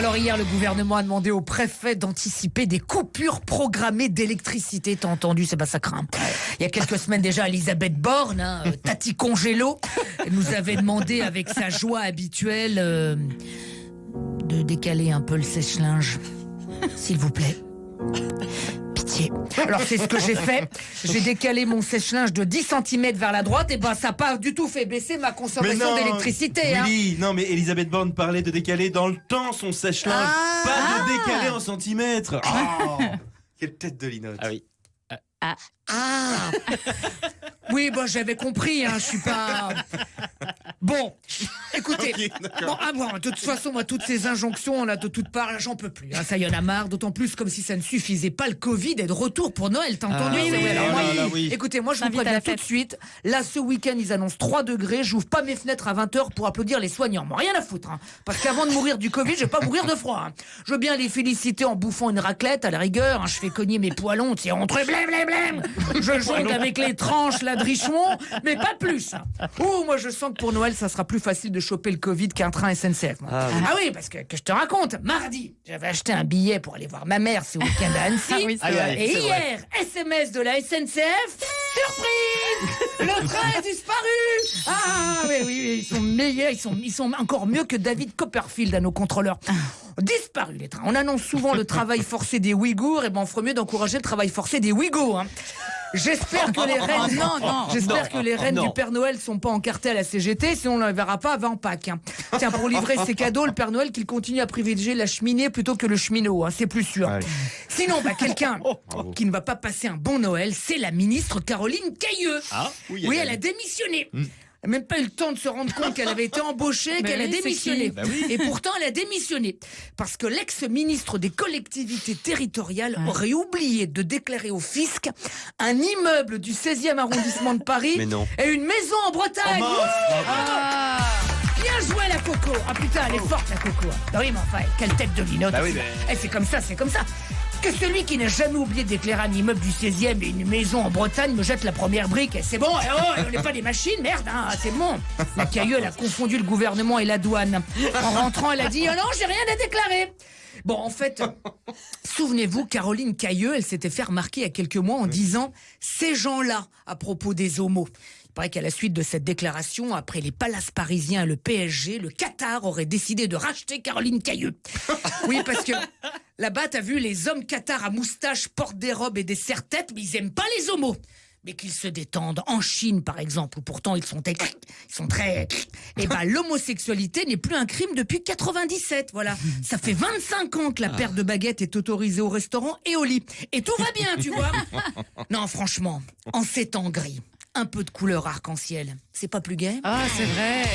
Alors hier, le gouvernement a demandé au préfet d'anticiper des coupures programmées d'électricité. T'as entendu, c'est pas ça craint. Il y a quelques semaines déjà, Elisabeth Borne, Tati Congélo, nous avait demandé avec sa joie habituelle de décaler un peu le sèche-linge. S'il vous plaît. Pitié. Alors c'est ce que j'ai fait. J'ai décalé mon sèche-linge de 10 cm vers la droite, et ben ça n'a pas du tout fait baisser ma consommation d'électricité. Willy, non mais Elisabeth Borne parlait de décaler dans le temps son sèche-linge, pas de décaler en centimètres. Oh, quelle tête de linotte. Ah oui. Oui, bon, j'avais compris, je suis pas... Bon, écoutez, Okay, de toute façon, moi, toutes ces injonctions, là, de toutes parts, j'en peux plus. Ça y en a marre, d'autant plus comme si ça ne suffisait pas, le Covid est de retour pour Noël, t'as entendu? Écoutez, moi, je vous préviens tout de suite, là, ce week-end, ils annoncent 3 degrés, j'ouvre pas mes fenêtres à 20h pour applaudir les soignants. Moi, rien à foutre, parce qu'avant de mourir du Covid, je vais pas mourir de froid. Je veux bien les féliciter en bouffant une raclette, à la rigueur, je fais cogner mes poêlons, c'est entre blême, blême, blême. Je jongle avec les tranches, là, de Richemont, mais pas plus. Ouh, moi, je sens que pour Noël, ça sera plus facile de choper le Covid qu'un train SNCF. Ah oui, parce que je te raconte, mardi, j'avais acheté un billet pour aller voir ma mère ce week-end à Annecy. Et hier, SMS de la SNCF, surprise, le train est disparu. Ah oui, ils sont meilleurs, ils sont encore mieux que David Copperfield à nos contrôleurs. Disparu les trains. On annonce souvent le travail forcé des Ouïghours, et ben on ferait mieux d'encourager le travail forcé des Ouïghours. J'espère que les reines, du Père Noël sont pas encartées à la CGT, sinon on ne les verra pas avant Pâques. Tiens, pour livrer ses cadeaux, le Père Noël qu'il continue à privilégier la cheminée plutôt que le cheminot, c'est plus sûr. Ouais. Sinon, quelqu'un qui ne va pas passer un bon Noël, c'est la ministre Caroline Cayeux. Oui, elle a démissionné. Elle n'a même pas eu le temps de se rendre compte qu'elle avait été embauchée, qu'elle a démissionné. Et pourtant, elle a démissionné. Parce que l'ex-ministre des collectivités territoriales aurait oublié de déclarer au fisc un immeuble du 16e arrondissement de Paris et une maison en Bretagne. Bien joué, la Coco. Ah putain, elle est forte, la Coco. Oui, mais enfin, quelle tête de linotte. C'est comme ça, c'est comme ça. Que celui qui n'a jamais oublié de déclarer un immeuble du 16e et une maison en Bretagne me jette la première brique. C'est bon, on n'est pas des machines, merde, c'est bon. La Cayeux, elle a confondu le gouvernement et la douane. En rentrant, elle a dit « Oh non, j'ai rien à déclarer !» Bon, en fait, souvenez-vous, Caroline Cayeux, elle s'était fait remarquer il y a quelques mois en disant « Ces gens-là » à propos des homos. Il paraît qu'à la suite de cette déclaration, après les palaces parisiens et le PSG, le Qatar aurait décidé de racheter Caroline Cayeux. Oui, parce que là-bas, t'as vu, les hommes Qatar à moustache portent des robes et des serre-têtes, mais ils aiment pas les homos. Mais qu'ils se détendent. En Chine, par exemple, où pourtant ils sont très... Eh ben, l'homosexualité n'est plus un crime depuis 97, voilà. Ça fait 25 ans que la paire de baguettes est autorisée au restaurant et au lit. Et tout va bien, tu vois. Non, franchement, en ces temps gris, un peu de couleur arc-en-ciel, c'est pas plus gai? Ah, c'est vrai.